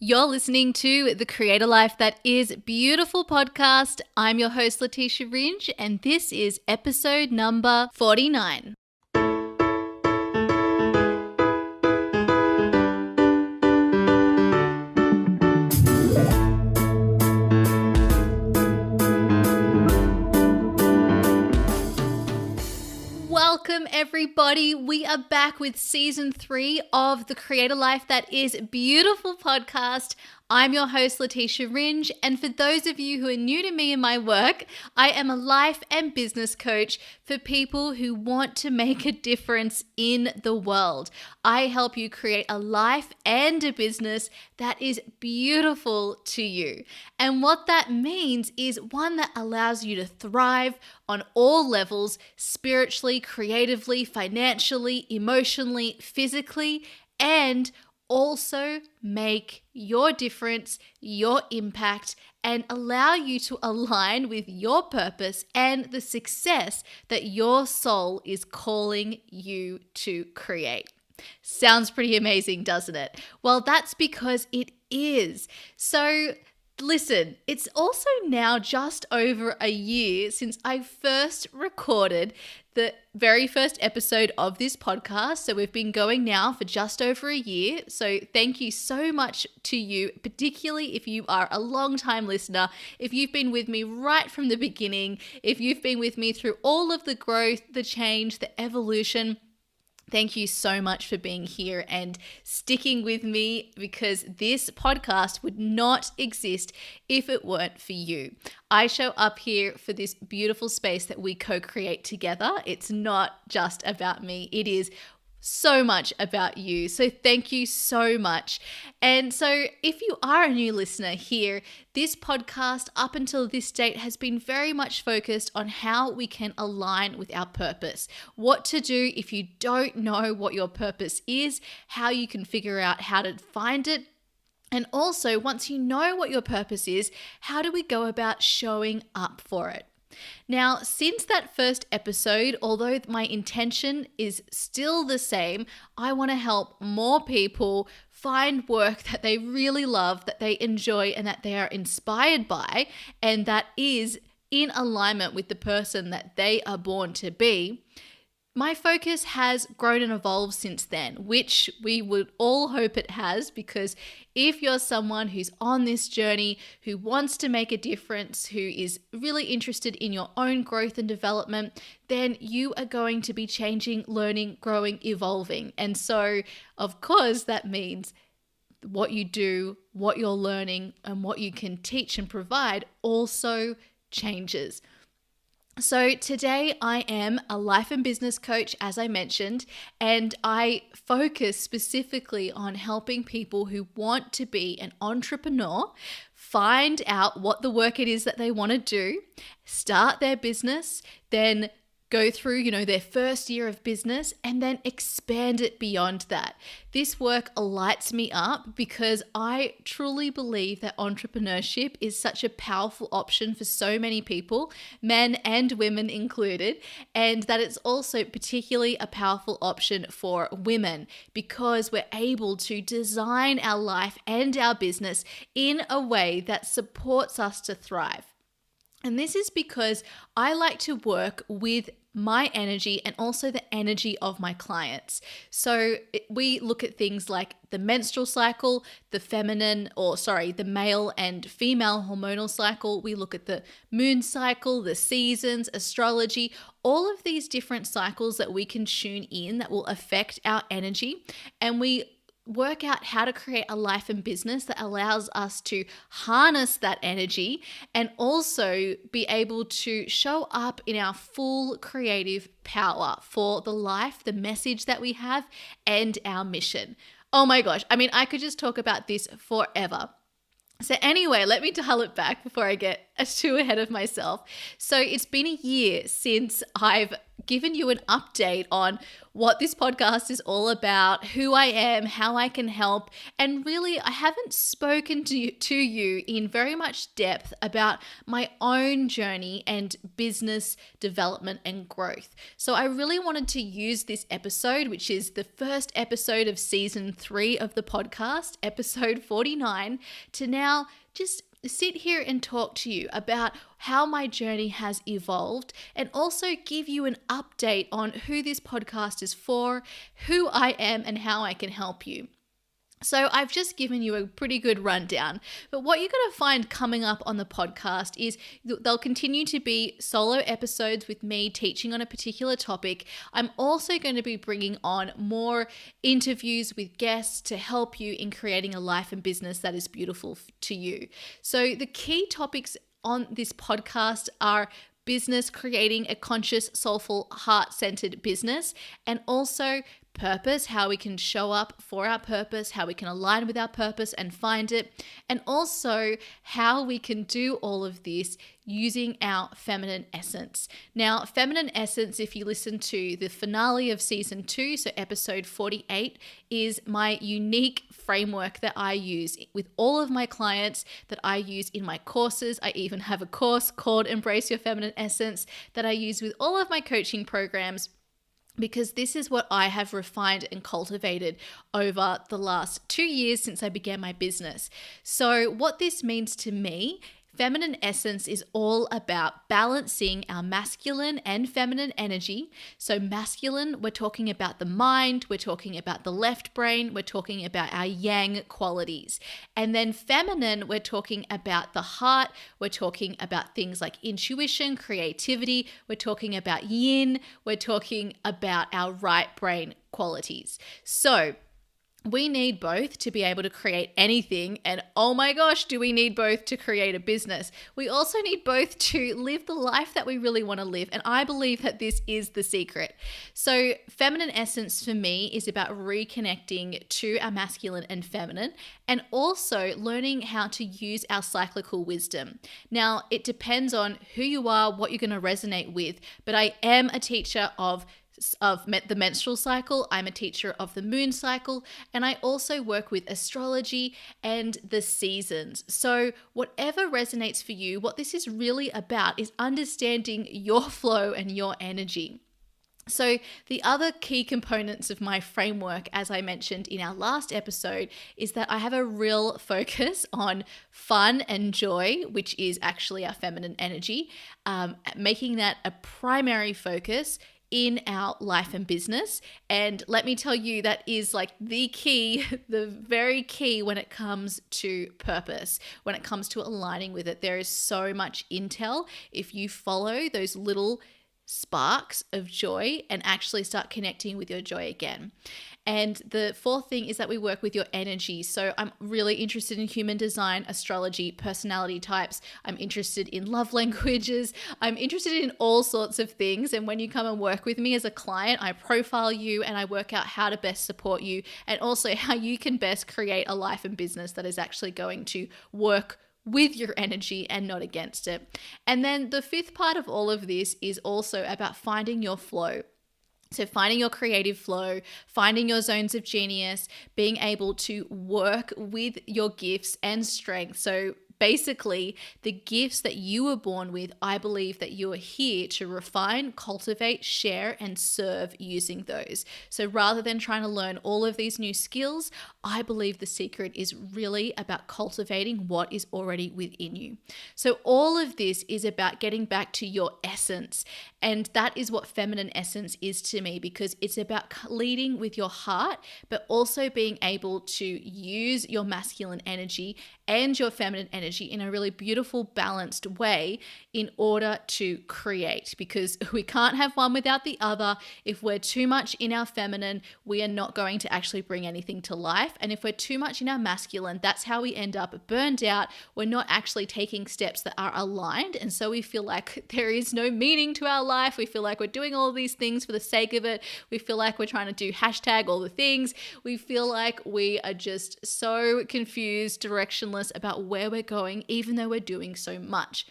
You're listening to the Create a Life That Is Beautiful podcast. I'm your host, Leticia Ringe, and this is episode number 49. Welcome everybody. We are back with season 3 of the Create a Life That Is Beautiful podcast. I'm your host, Leticia Ringe, and for those of you who are new to me and my work, I am a life and business coach for people who want to make a difference in the world. I help you create a life and a business that is beautiful to you. And what that means is one that allows you to thrive on all levels, spiritually, creatively, financially, emotionally, physically, and also make your difference, your impact, and allow you to align with your purpose and the success that your soul is calling you to create. Sounds pretty amazing, doesn't it? Well, that's because it is. So listen, it's also now just over a year since I first recorded the very first episode of this podcast. So we've been going now for just over a year. So thank you so much to you, particularly if you are a long-time listener, if you've been with me right from the beginning, if you've been with me through all of the growth, the change, the evolution. Thank you so much for being here and sticking with me, because this podcast would not exist if it weren't for you. I show up here for this beautiful space that we co-create together. It's not just about me. It is so much about you. So thank you so much. And so if you are a new listener here, this podcast up until this date has been very much focused on how we can align with our purpose, what to do if you don't know what your purpose is, how you can figure out how to find it. And also, once you know what your purpose is, how do we go about showing up for it? Now, since that first episode, although my intention is still the same, I want to help more people find work that they really love, that they enjoy, and that they are inspired by, and that is in alignment with the person that they are born to be. My focus has grown and evolved since then, which we would all hope it has, because if you're someone who's on this journey, who wants to make a difference, who is really interested in your own growth and development, then you are going to be changing, learning, growing, evolving. And so, of course, that means what you do, what you're learning, and what you can teach and provide also changes. So today I am a life and business coach, as I mentioned, and I focus specifically on helping people who want to be an entrepreneur find out what the work it is that they want to do, start their business, then go through, their first year of business, and then expand it beyond that. This work lights me up because I truly believe that entrepreneurship is such a powerful option for so many people, men and women included, and that it's also particularly a powerful option for women because we're able to design our life and our business in a way that supports us to thrive. And this is because I like to work with my energy and also the energy of my clients. So we look at things like the menstrual cycle, the male and female hormonal cycle. We look at the moon cycle, the seasons, astrology, all of these different cycles that we can tune in that will affect our energy. And we work out how to create a life and business that allows us to harness that energy and also be able to show up in our full creative power for the life, the message that we have, and our mission. Oh my gosh, I could just talk about this forever. So anyway, let me dial it back before I get too ahead of myself. So it's been a year since I've given you an update on what this podcast is all about, who I am, how I can help, and really I haven't spoken to you in very much depth about my own journey and business development and growth. So I really wanted to use this episode, which is the first episode of season 3 of the podcast, episode 49, to now just sit here and talk to you about how my journey has evolved and also give you an update on who this podcast is for, who I am, and how I can help you. So I've just given you a pretty good rundown, but what you're going to find coming up on the podcast is they'll continue to be solo episodes with me teaching on a particular topic. I'm also going to be bringing on more interviews with guests to help you in creating a life and business that is beautiful to you. So the key topics on this podcast are business, creating a conscious, soulful, heart-centered business, and also purpose, how we can show up for our purpose, how we can align with our purpose and find it, and also how we can do all of this using our feminine essence. Now, feminine essence, if you listen to the finale of season 2, so episode 48, is my unique framework that I use with all of my clients, that I use in my courses. I even have a course called Embrace Your Feminine Essence that I use with all of my coaching programs, because this is what I have refined and cultivated over the last 2 years since I began my business. So what this means to me, feminine essence is all about balancing our masculine and feminine energy. So masculine, we're talking about the mind, we're talking about the left brain, we're talking about our yang qualities. And then feminine, we're talking about the heart, we're talking about things like intuition, creativity, we're talking about yin, we're talking about our right brain qualities. So we need both to be able to create anything, and oh my gosh, do we need both to create a business. We also need both to live the life that we really want to live, and I believe that this is the secret. So feminine essence for me is about reconnecting to our masculine and feminine, and also learning how to use our cyclical wisdom. Now, it depends on who you are, what you're going to resonate with, but I am a teacher of the menstrual cycle. I'm a teacher of the moon cycle, and I also work with astrology and the seasons. So whatever resonates for you, what this is really about is understanding your flow and your energy. So the other key components of my framework, as I mentioned in our last episode, is that I have a real focus on fun and joy, which is actually our feminine energy, making that a primary focus in our life and business. And let me tell you, that is like the key, the very key when it comes to purpose, when it comes to aligning with it. There is so much intel if you follow those little sparks of joy and actually start connecting with your joy again. And the fourth thing is that we work with your energy. So I'm really interested in human design, astrology, personality types. I'm interested in love languages. I'm interested in all sorts of things. And when you come and work with me as a client, I profile you and I work out how to best support you, and also how you can best create a life and business that is actually going to work with your energy and not against it. And then the fifth part of all of this is also about finding your flow. So finding your creative flow, finding your zones of genius, being able to work with your gifts and strengths. So basically, the gifts that you were born with, I believe that you are here to refine, cultivate, share, and serve using those. So rather than trying to learn all of these new skills, I believe the secret is really about cultivating what is already within you. So all of this is about getting back to your essence. And that is what feminine essence is to me, because it's about leading with your heart, but also being able to use your masculine energy and your feminine energy in a really beautiful, balanced way in order to create, because we can't have one without the other. If we're too much in our feminine, we are not going to actually bring anything to life. And if we're too much in our masculine, that's how we end up burned out. We're not actually taking steps that are aligned. And so we feel like there is no meaning to our life. We feel like we're doing all of these things for the sake of it. We feel like we're trying to do hashtag all the things. We feel like we are just so confused, directionless about where we're going, even though we're doing so much.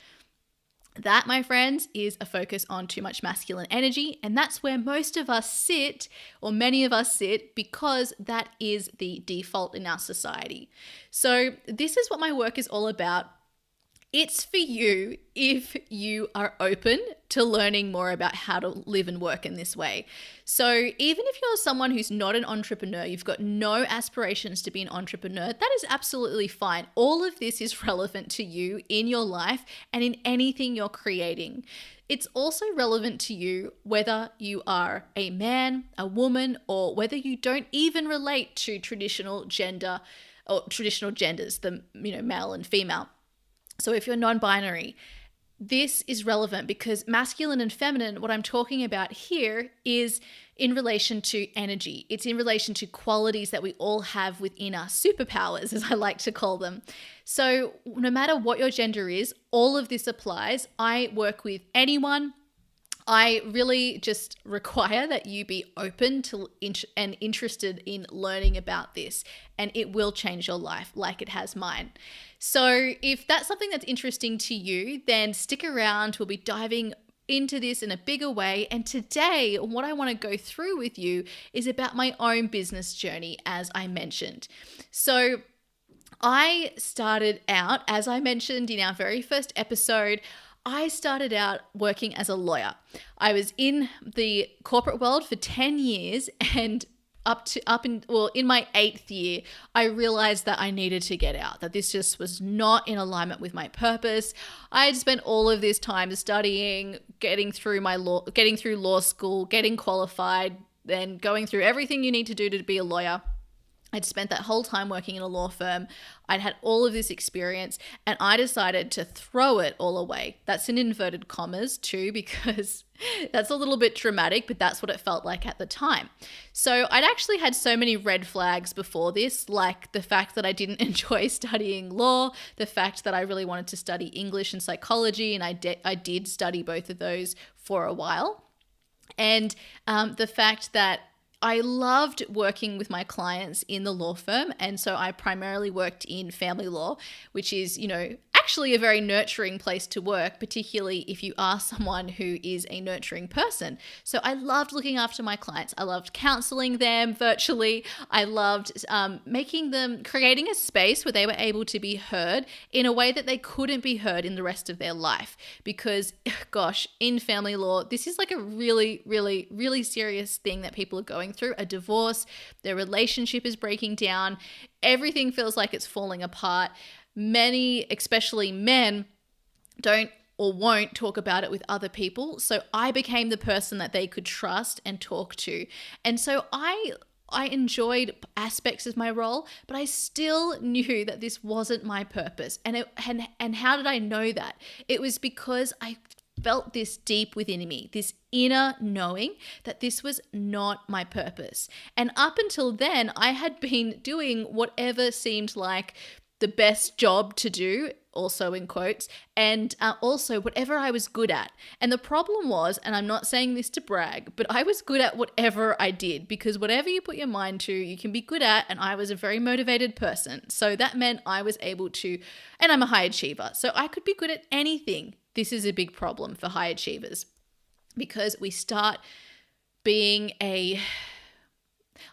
That, my friends, is a focus on too much masculine energy. And that's where most of us sit, or many of us sit, because that is the default in our society. So this is what my work is all about. It's for you if you are open to learning more about how to live and work in this way. So even if you're someone who's not an entrepreneur, you've got no aspirations to be an entrepreneur, that is absolutely fine. All of this is relevant to you in your life and in anything you're creating. It's also relevant to you whether you are a man, a woman, or whether you don't even relate to traditional gender or traditional genders, the male and female. So if you're non-binary, this is relevant because masculine and feminine, what I'm talking about here is in relation to energy. It's in relation to qualities that we all have within us, superpowers, as I like to call them. So no matter what your gender is, all of this applies. I work with anyone. I really just require that you be open to and interested in learning about this, and it will change your life like it has mine. So if that's something that's interesting to you, then stick around. We'll be diving into this in a bigger way. And today, what I want to go through with you is about my own business journey, as I mentioned. So I started out, as I mentioned in our very first episode, I started out working as a lawyer. I was in the corporate world for 10 years, and in my 8th year, I realized that I needed to get out, that this just was not in alignment with my purpose. I had spent all of this time studying, getting through law school, getting qualified, then going through everything you need to do to be a lawyer. I'd spent that whole time working in a law firm. I'd had all of this experience, and I decided to throw it all away. That's in inverted commas too, because that's a little bit dramatic, but that's what it felt like at the time. So I'd actually had so many red flags before this, like the fact that I didn't enjoy studying law, the fact that I really wanted to study English and psychology, and I did study both of those for a while. And the fact that I loved working with my clients in the law firm. And so I primarily worked in family law, which is, actually a very nurturing place to work, particularly if you are someone who is a nurturing person. So I loved looking after my clients. I loved counseling them virtually. I loved creating a space where they were able to be heard in a way that they couldn't be heard in the rest of their life. Because, gosh, in family law, this is like a really, really, really serious thing that people are going through. A divorce, their relationship is breaking down. Everything feels like it's falling apart. Many, especially men, don't or won't talk about it with other people. So I became the person that they could trust and talk to. And so I enjoyed aspects of my role, but I still knew that this wasn't my purpose. And how did I know that? It was because I felt this deep within me, this inner knowing that this was not my purpose. And up until then, I had been doing whatever seemed like the best job to do, also in quotes, and also whatever I was good at. And the problem was, and I'm not saying this to brag, but I was good at whatever I did, because whatever you put your mind to, you can be good at, and I was a very motivated person. So that meant I was able to, and I'm a high achiever, so I could be good at anything. This is a big problem for high achievers, because we start being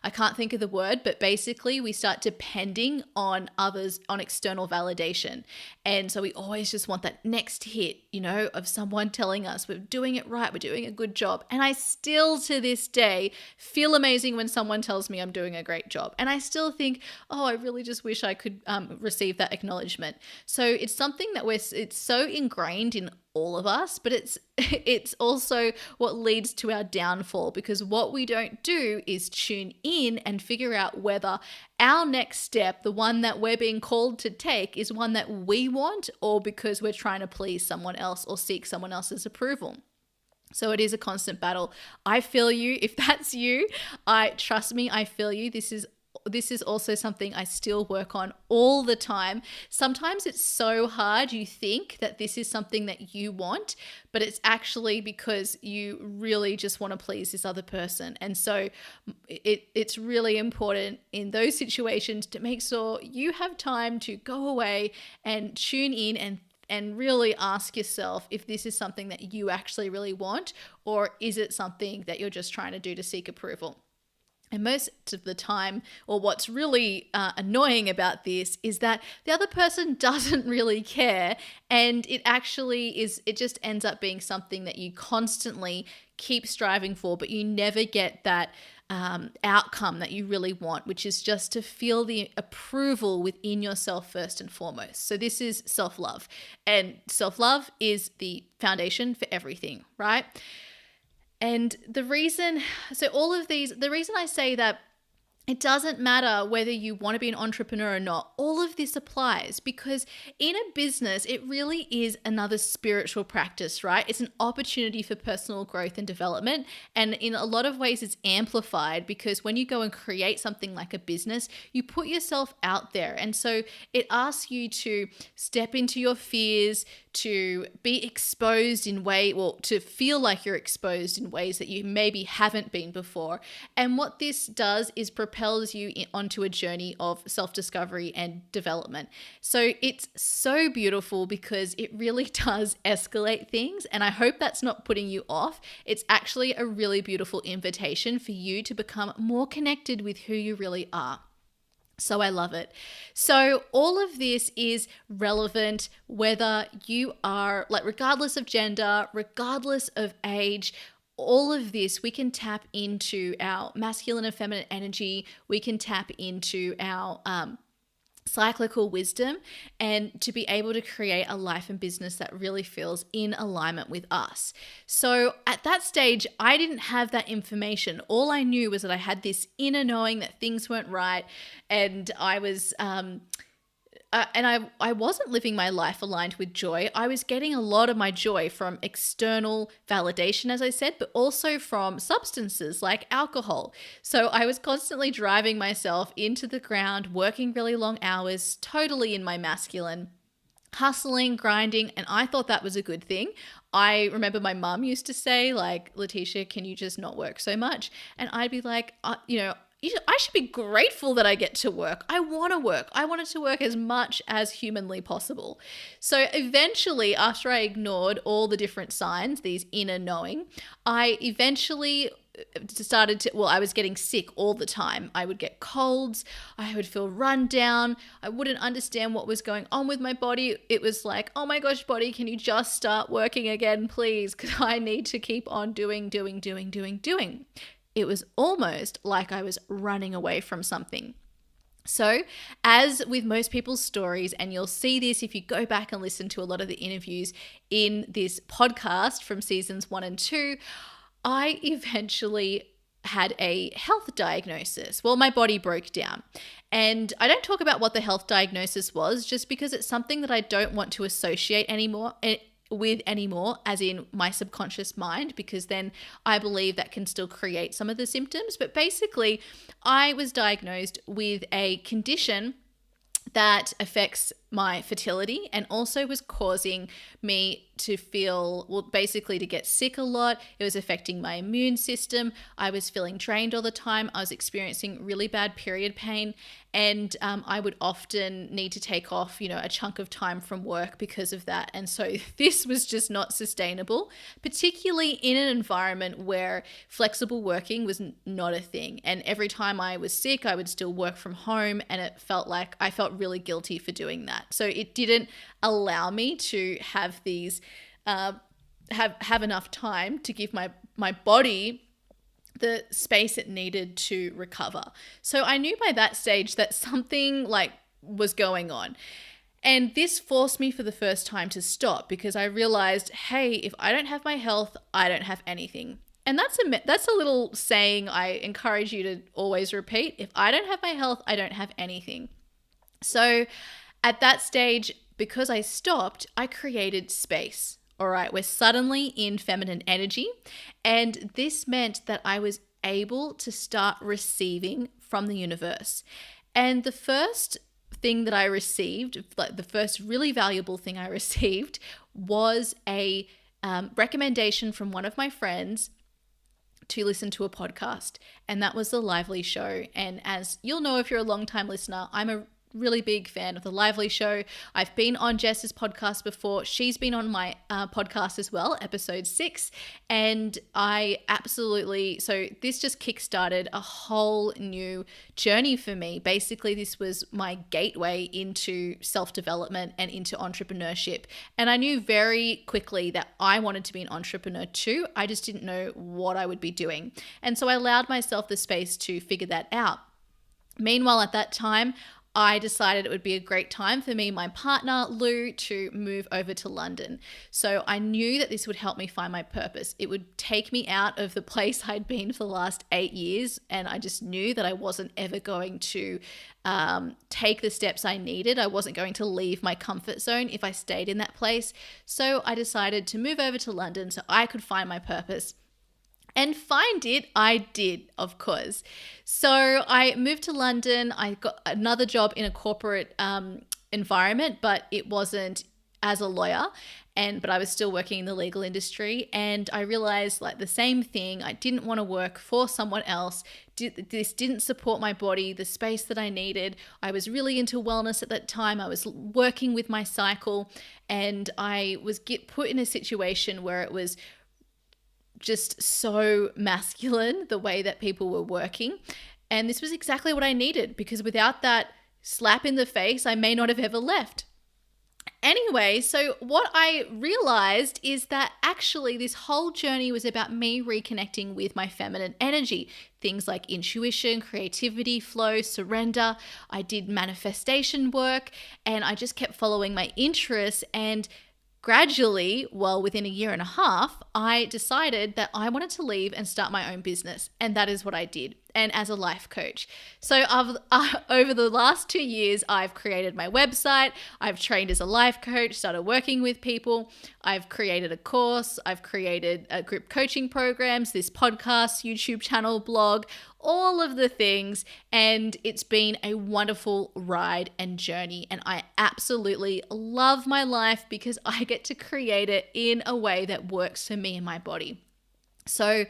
I can't think of the word, but basically we start depending on others, on external validation. And so we always just want that next hit, of someone telling us we're doing it right, we're doing a good job. And I still to this day feel amazing when someone tells me I'm doing a great job. And I still think, oh, I really just wish I could receive that acknowledgement. So it's something that it's so ingrained in all of us, but it's also what leads to our downfall, because what we don't do is tune in and figure out whether our next step, the one that we're being called to take, is one that we want, or because we're trying to please someone else or seek someone else's approval. So it is a constant battle. I feel you. If that's you, trust me, I feel you. This is also something I still work on all the time. Sometimes it's so hard. You think that this is something that you want, but it's actually because you really just want to please this other person. And so it's really important in those situations to make sure you have time to go away and tune in and really ask yourself if this is something that you actually really want, or is it something that you're just trying to do to seek approval. And most of the time, or what's really annoying about this is that the other person doesn't really care. And it just ends up being something that you constantly keep striving for, but you never get that outcome that you really want, which is just to feel the approval within yourself first and foremost. So this is self-love. And self-love is the foundation for everything, right? And the reason I say that it doesn't matter whether you want to be an entrepreneur or not, all of this applies, because in a business, it really is another spiritual practice, right? It's an opportunity for personal growth and development. And in a lot of ways, it's amplified because when you go and create something like a business, you put yourself out there. And so it asks you to step into your fears, to be exposed to feel like you're exposed in ways that you maybe haven't been before. And what this does is propels you onto a journey of self-discovery and development. So it's so beautiful because it really does escalate things. And I hope that's not putting you off. It's actually a really beautiful invitation for you to become more connected with who you really are. So I love it. So all of this is relevant whether you are, regardless of gender, regardless of age. All of this, we can tap into our masculine and feminine energy. We can tap into our cyclical wisdom, and to be able to create a life and business that really feels in alignment with us. So at that stage, I didn't have that information. All I knew was that I had this inner knowing that things weren't right, and I was I wasn't living my life aligned with joy. I was getting a lot of my joy from external validation, as I said, but also from substances like alcohol. So I was constantly driving myself into the ground, working really long hours, totally in my masculine, hustling, grinding, and I thought that was a good thing. I remember my mum used to say, Leticia, can you just not work so much? And I'd be like, I should be grateful that I get to work. I want to work. I wanted to work as much as humanly possible. So eventually, after I ignored all the different signs, these inner knowing, I eventually I was getting sick all the time. I would get colds. I would feel run down. I wouldn't understand what was going on with my body. It was like, oh my gosh, body, can you just start working again, please? Because I need to keep on doing. It was almost like I was running away from something. So, as with most people's stories, and you'll see this if you go back and listen to a lot of the interviews in this podcast from seasons 1 and 2, I eventually had a health diagnosis. Well, my body broke down. And I don't talk about what the health diagnosis was just because it's something that I don't want to associate with anymore, as in my subconscious mind, because then I believe that can still create some of the symptoms. But basically, I was diagnosed with a condition that affects my fertility and also was causing me to to get sick a lot. It was affecting my immune system. I was feeling drained all the time. I was experiencing really bad period pain, and I would often need to take off, a chunk of time from work because of that. And so this was just not sustainable, particularly in an environment where flexible working was not a thing. And every time I was sick, I would still work from home, and it felt like I felt really guilty for doing that. So it didn't allow me to have these have enough time to give my body the space it needed to recover. So I knew by that stage that something was going on. And this forced me for the first time to stop, because I realized, hey, if I don't have my health, I don't have anything. And that's a little saying I encourage you to always repeat. If I don't have my health, I don't have anything. So at that stage, because I stopped, I created space. All right, we're suddenly in feminine energy. And this meant that I was able to start receiving from the universe. And the first thing that I received, the first really valuable thing I received, was a recommendation from one of my friends to listen to a podcast. And that was The Lively Show. And as you'll know if you're a long-time listener, I'm a really big fan of The Lively Show. I've been on Jess's podcast before. She's been on my podcast as well, episode 6. And so this just kickstarted a whole new journey for me. Basically, this was my gateway into self-development and into entrepreneurship. And I knew very quickly that I wanted to be an entrepreneur too. I just didn't know what I would be doing. And so I allowed myself the space to figure that out. Meanwhile, at that time, I decided it would be a great time for me and my partner, Lou, to move over to London. So I knew that this would help me find my purpose. It would take me out of the place I'd been for the last 8 years. And I just knew that I wasn't ever going to take the steps I needed. I wasn't going to leave my comfort zone if I stayed in that place. So I decided to move over to London so I could find my purpose. And find it, I did, of course. So I moved to London. I got another job in a corporate environment, but it wasn't as a lawyer. But I was still working in the legal industry. And I realized the same thing. I didn't want to work for someone else. This didn't support my body, the space that I needed. I was really into wellness at that time. I was working with my cycle. And I was put in a situation where it was just so masculine, the way that people were working. And this was exactly what I needed, because without that slap in the face, I may not have ever left. Anyway, so what I realized is that actually this whole journey was about me reconnecting with my feminine energy. Things like intuition, creativity, flow, surrender. I did manifestation work, and I just kept following my interests. And gradually, within a year and a half, I decided that I wanted to leave and start my own business. And that is what I did. And as a life coach. So over the last 2 years, I've created my website. I've trained as a life coach, started working with people. I've created a course. I've created group coaching programs, this podcast, YouTube channel, blog, all of the things. And it's been a wonderful ride and journey. And I absolutely love my life because I get to create it in a way that works for me and my body. So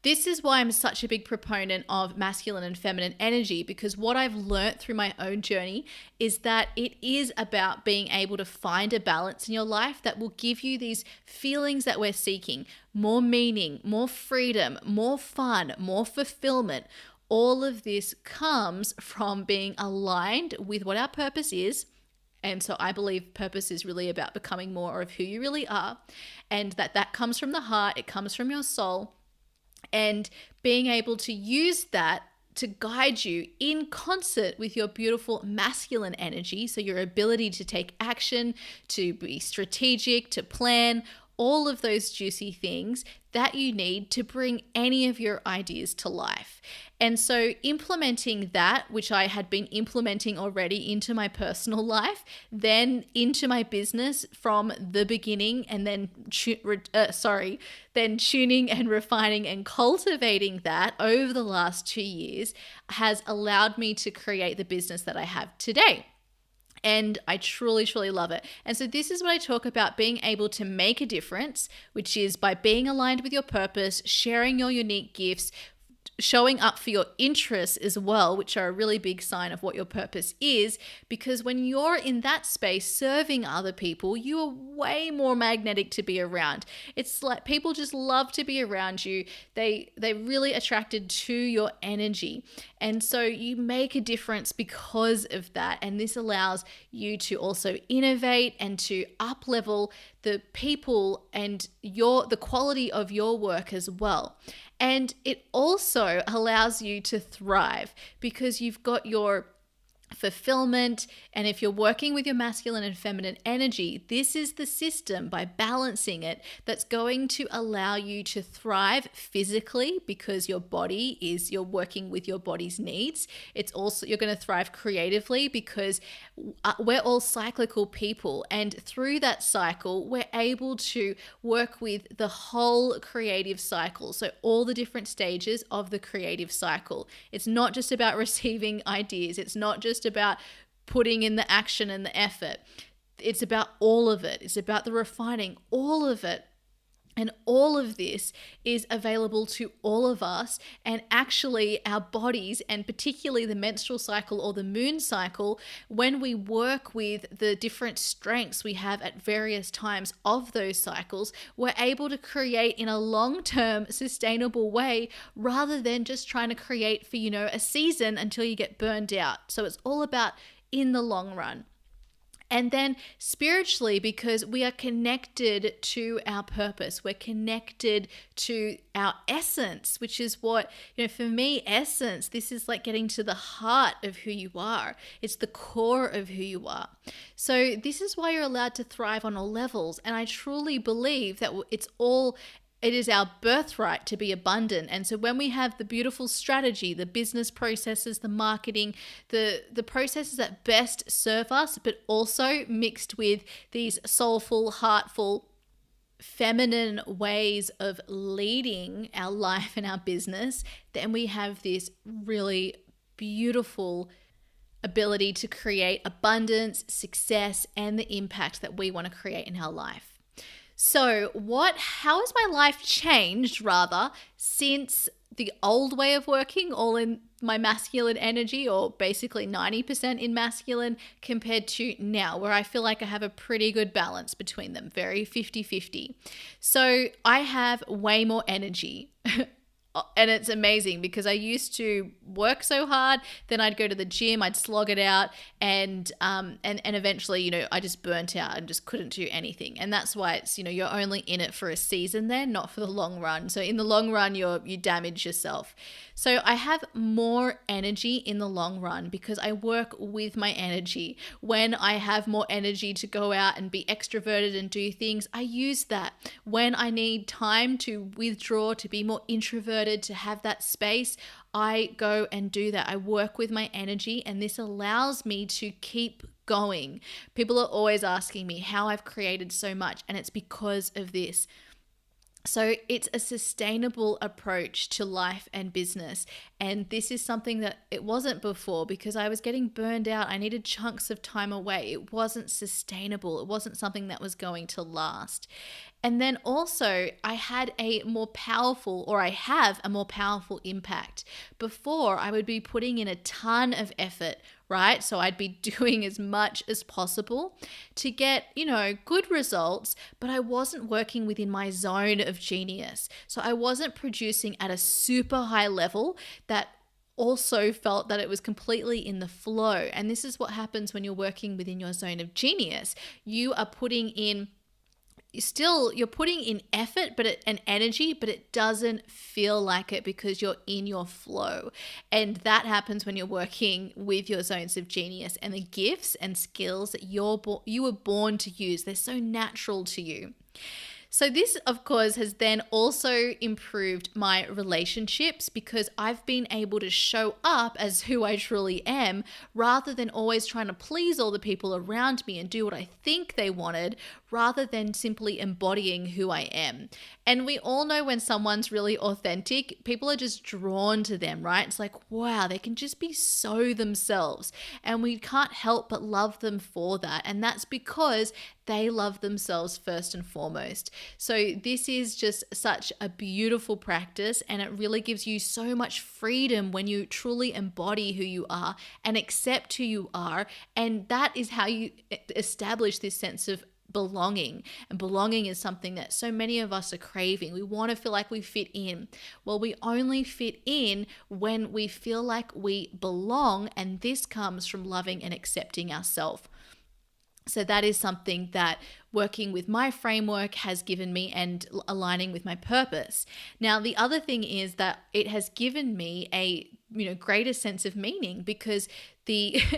this is why I'm such a big proponent of masculine and feminine energy, because what I've learned through my own journey is that it is about being able to find a balance in your life that will give you these feelings that we're seeking: more meaning, more freedom, more fun, more fulfillment. All of this comes from being aligned with what our purpose is. And so I believe purpose is really about becoming more of who you really are, and that comes from the heart, it comes from your soul. And being able to use that to guide you in concert with your beautiful masculine energy. So your ability to take action, to be strategic, to plan, all of those juicy things that you need to bring any of your ideas to life. And so implementing that, which I had been implementing already into my personal life, then into my business from the beginning, and then tuning and refining and cultivating that over the last 2 years has allowed me to create the business that I have today. And I truly, truly love it. And so this is what I talk about: being able to make a difference, which is by being aligned with your purpose, sharing your unique gifts, showing up for your interests as well, which are a really big sign of what your purpose is. Because when you're in that space serving other people, you are way more magnetic to be around. It's like people just love to be around you. They're really attracted to your energy. And so you make a difference because of that. And this allows you to also innovate and to up-level the people and the quality of your work as well. And it also allows you to thrive because you've got your fulfillment. And if you're working with your masculine and feminine energy, this is the system, by balancing it, that's going to allow you to thrive physically, because your body is, you're working with your body's needs. It's also, you're going to thrive creatively because we're all cyclical people. And through that cycle, we're able to work with the whole creative cycle. So all the different stages of the creative cycle. It's not just about receiving ideas. It's not just about putting in the action and the effort. It's about all of it. It's about the refining, all of it. And all of this is available to all of us. And actually, our bodies, and particularly the menstrual cycle or the moon cycle, when we work with the different strengths we have at various times of those cycles, we're able to create in a long-term, sustainable way rather than just trying to create for, a season until you get burned out. So it's all about in the long run. And then spiritually, because we are connected to our purpose, we're connected to our essence, which is what, for me, essence, this is like getting to the heart of who you are. It's the core of who you are. So this is why you're allowed to thrive on all levels. And I truly believe that it is our birthright to be abundant. And so when we have the beautiful strategy, the business processes, the marketing, the processes that best serve us, but also mixed with these soulful, heartful, feminine ways of leading our life and our business, then we have this really beautiful ability to create abundance, success, and the impact that we want to create in our life. So how has my life changed since the old way of working, all in my masculine energy, or basically 90% in masculine, compared to now, where I feel like I have a pretty good balance between them, very 50-50. So I have way more energy. And it's amazing because I used to work so hard, then I'd go to the gym, I'd slog it out, and eventually, I just burnt out and just couldn't do anything. And that's why it's, you're only in it for a season then, not for the long run. So in the long run, you damage yourself. So I have more energy in the long run because I work with my energy. When I have more energy to go out and be extroverted and do things, I use that. When I need time to withdraw, to be more introverted, to have that space, I go and do that. I work with my energy, and this allows me to keep going. People are always asking me how I've created so much, and it's because of this. So it's a sustainable approach to life and business. And this is something that it wasn't before because I was getting burned out. I needed chunks of time away. It wasn't sustainable. It wasn't something that was going to last. And then also I have a more powerful impact. Before, I would be putting in a ton of effort, right? So I'd be doing as much as possible to get, good results, but I wasn't working within my zone of genius. So I wasn't producing at a super high level that also felt that it was completely in the flow. And this is what happens when you're working within your zone of genius. You're putting in effort and energy, but it doesn't feel like it because you're in your flow. And that happens when you're working with your zones of genius and the gifts and skills that you were born to use. They're so natural to you. So this, of course, has then also improved my relationships because I've been able to show up as who I truly am rather than always trying to please all the people around me and do what I think they wanted rather than simply embodying who I am. And we all know when someone's really authentic, people are just drawn to them, right? It's like, wow, they can just be so themselves. And we can't help but love them for that. And that's because they love themselves first and foremost. So this is just such a beautiful practice, and it really gives you so much freedom when you truly embody who you are and accept who you are. And that is how you establish this sense of belonging. And belonging is something that so many of us are craving. We want to feel like we fit in. Well, we only fit in when we feel like we belong, and this comes from loving and accepting ourselves. So that is something that working with my framework has given me and aligning with my purpose. Now, the other thing is that it has given me a greater sense of meaning because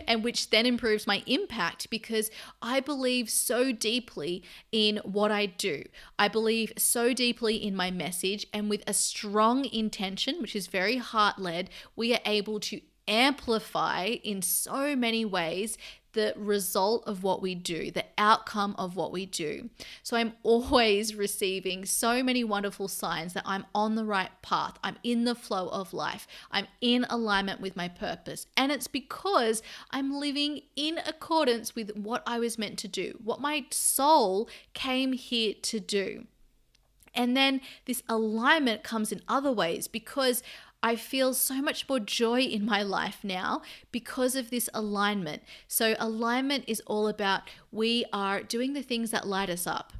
and which then improves my impact because I believe so deeply in what I do. I believe so deeply in my message, and with a strong intention, which is very heart-led, we are able to amplify in so many ways the result of what we do, the outcome of what we do. So I'm always receiving so many wonderful signs that I'm on the right path. I'm in the flow of life. I'm in alignment with my purpose. And it's because I'm living in accordance with what I was meant to do, what my soul came here to do. And then this alignment comes in other ways because I feel so much more joy in my life now because of this alignment. So, alignment is all about we are doing the things that light us up,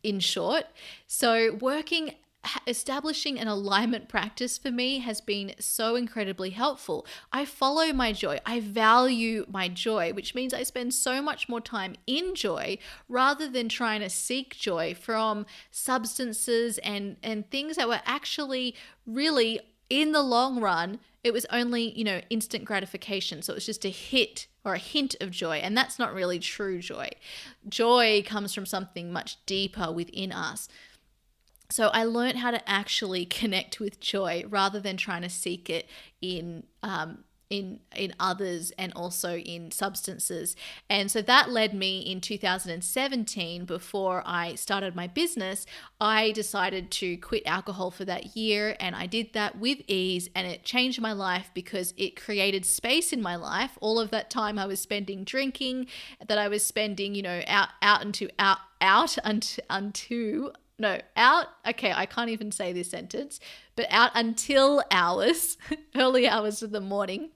in short. So, establishing an alignment practice for me has been so incredibly helpful. I follow my joy. I value my joy, which means I spend so much more time in joy rather than trying to seek joy from substances and things that were actually really, in the long run, it was only, instant gratification. So it was just a hit or a hint of joy. And that's not really true joy. Joy comes from something much deeper within us. So I learned how to actually connect with joy rather than trying to seek it in others and also in substances. And so that led me in 2017, before I started my business, I decided to quit alcohol for that year. And I did that with ease, and it changed my life because it created space in my life. All of that time I was spending drinking, that I was spending, okay, I can't even say this sentence, but out until hours, early hours of the morning,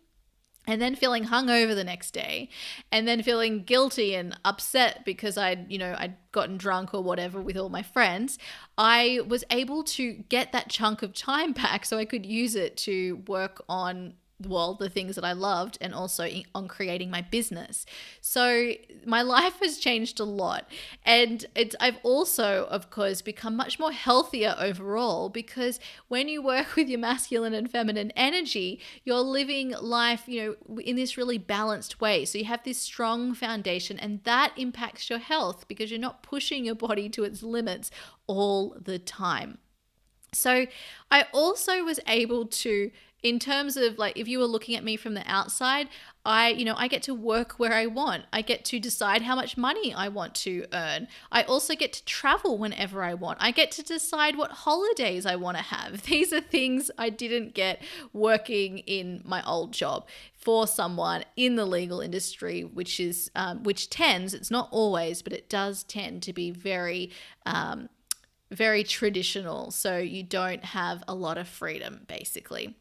and then feeling hungover the next day, and then feeling guilty and upset because I'd gotten drunk or whatever with all my friends. I was able to get that chunk of time back so I could use it to work on the things that I loved, and also on creating my business. So my life has changed a lot, and I've also, of course, become much more healthier overall, because when you work with your masculine and feminine energy, you're living life, in this really balanced way. So you have this strong foundation, and that impacts your health because you're not pushing your body to its limits all the time. So I also was able to, in terms of if you were looking at me from the outside, I get to work where I want. I get to decide how much money I want to earn. I also get to travel whenever I want. I get to decide what holidays I want to have. These are things I didn't get working in my old job for someone in the legal industry, which tends, it's not always, but it does tend to be very traditional. So you don't have a lot of freedom, basically.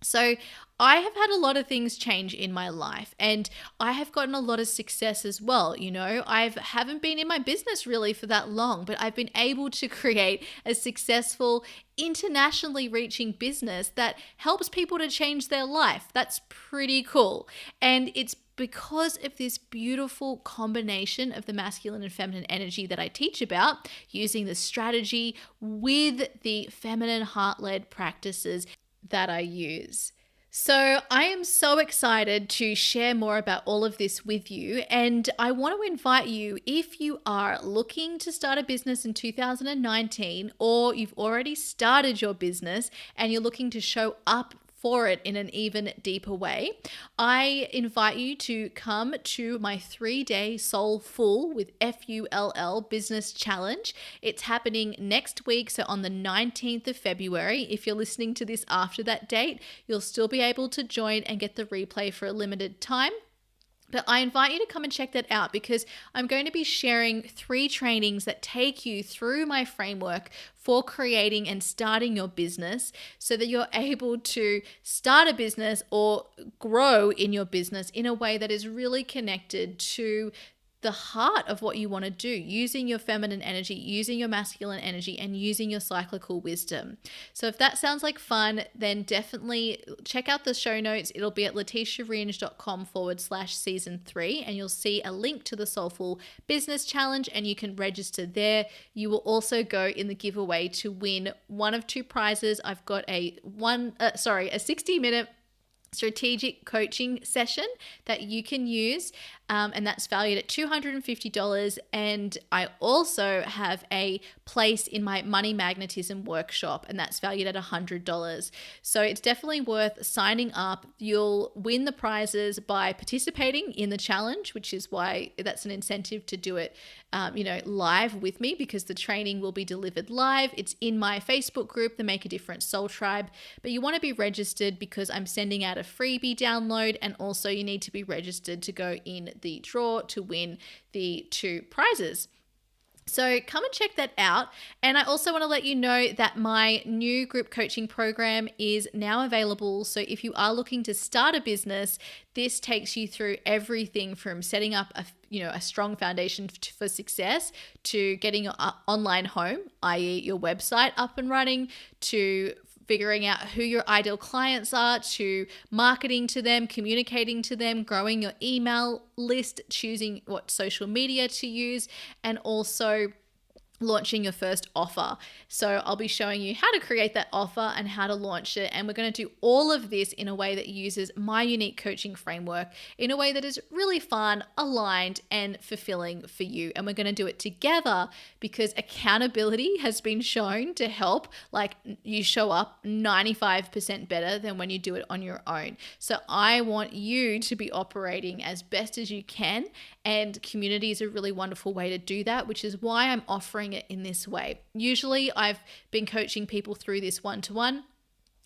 So I have had a lot of things change in my life, and I have gotten a lot of success as well. I haven't been in my business really for that long, but I've been able to create a successful, internationally reaching business that helps people to change their life. That's pretty cool. And it's because of this beautiful combination of the masculine and feminine energy that I teach about, using the strategy with the feminine heart-led practices that I use. So I am so excited to share more about all of this with you. And I want to invite you, if you are looking to start a business in 2019, or you've already started your business and you're looking to show up for it in an even deeper way, I invite you to come to my 3-day Soulful with FULL business challenge. It's happening next week, so on the 19th of February. If you're listening to this after that date, you'll still be able to join and get the replay for a limited time. But I invite you to come and check that out, because I'm going to be sharing 3 trainings that take you through my framework for creating and starting your business, so that you're able to start a business or grow in your business in a way that is really connected to the heart of what you want to do, using your feminine energy, using your masculine energy, and using your cyclical wisdom. So if that sounds like fun, then definitely check out the show notes. It'll be at leticiaringe.com/season 3, and you'll see a link to the Soulful Business Challenge, and you can register there. You will also go in the giveaway to win one of 2 prizes. I've got a 60-minute strategic coaching session that you can use, and that's valued at $250. And I also have a place in my money magnetism workshop, and that's valued at $100. So it's definitely worth signing up. You'll win the prizes by participating in the challenge, which is why that's an incentive to do it live with me, because the training will be delivered live. It's in my Facebook group, the Make a Difference Soul Tribe. But you want to be registered, because I'm sending out a freebie download, and also you need to be registered to go in the draw to win the 2 prizes. So come and check that out. And I also want to let you know that my new group coaching program is now available. So if you are looking to start a business, this takes you through everything from setting up a strong foundation for success, to getting your online home, i.e. your website, up and running, to figuring out who your ideal clients are, to marketing to them, communicating to them, growing your email list, choosing what social media to use, and also launching your first offer. So I'll be showing you how to create that offer and how to launch it. And we're going to do all of this in a way that uses my unique coaching framework in a way that is really fun, aligned, and fulfilling for you. And we're going to do it together because accountability has been shown to help. Like, you show up 95% better than when you do it on your own. So I want you to be operating as best as you can. And community is a really wonderful way to do that, which is why I'm offering it in this way. Usually I've been coaching people through this one-to-one.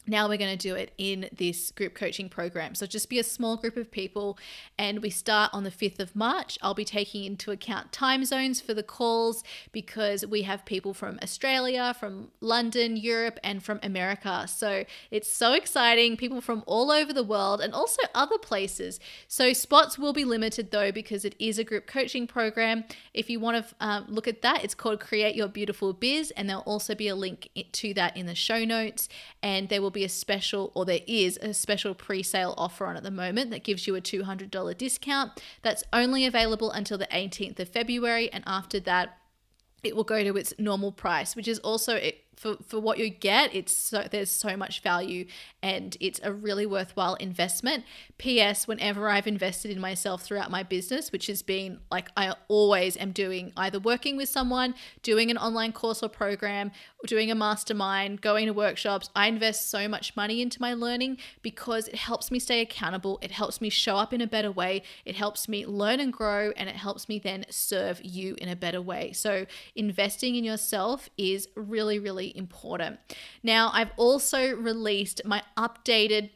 Now we're going to do it in this group coaching program. So just be a small group of people, and we start on the 5th of March. I'll be taking into account time zones for the calls because we have people from Australia, from London, Europe, and from America. So it's so exciting. People from all over the world and also other places. So spots will be limited though, because it is a group coaching program. If you want to look at that, it's called Create Your Beautiful Biz, and there'll also be a link to that in the show notes. And there is a special pre-sale offer on at the moment that gives you a $200 discount. That's only available until the 18th of February, and after that it will go to its normal price, which is also for what you get. There's so much value, and it's a really worthwhile investment. P.S. Whenever I've invested in myself throughout my business, which has been like, I always am doing either working with someone, doing an online course or program, doing a mastermind, going to workshops. I invest so much money into my learning because it helps me stay accountable. It helps me show up in a better way. It helps me learn and grow, and it helps me then serve you in a better way. So investing in yourself is really, really important. Now, I've also released my updated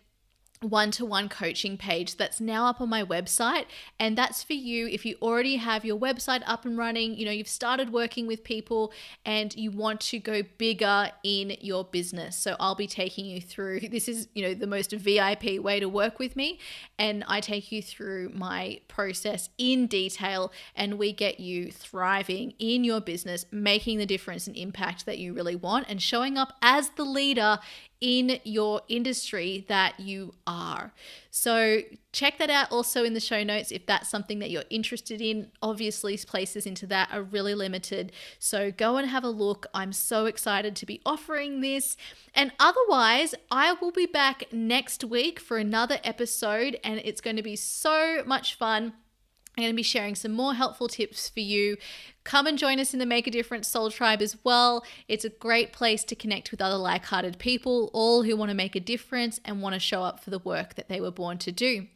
one-to-one coaching page that's now up on my website, and that's for you if you already have your website up and running, you've started working with people and you want to go bigger in your business. So I'll be taking you through, this is the most VIP way to work with me, and I take you through my process in detail, and we get you thriving in your business, making the difference and impact that you really want, and showing up as the leader in your industry that you are. So check that out also in the show notes if that's something that you're interested in. Obviously, places into that are really limited, so go and have a look. I'm so excited to be offering this. And otherwise, I will be back next week for another episode, and it's going to be so much fun. I'm going to be sharing some more helpful tips for you. Come and join us in the Make a Difference Soul Tribe as well. It's a great place to connect with other like-hearted people, all who want to make a difference and want to show up for the work that they were born to do.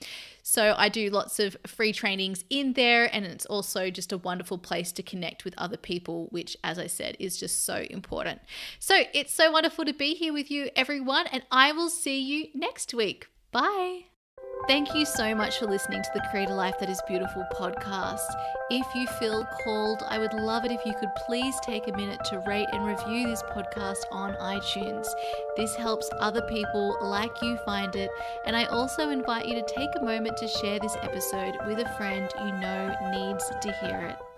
So I do lots of free trainings in there, and it's also just a wonderful place to connect with other people, which, as I said, is just so important. So it's so wonderful to be here with you, everyone, and I will see you next week. Bye. Thank you so much for listening to the Create a Life That Is Beautiful podcast. If you feel called, I would love it if you could please take a minute to rate and review this podcast on iTunes. This helps other people like you find it, and I also invite you to take a moment to share this episode with a friend you know needs to hear it.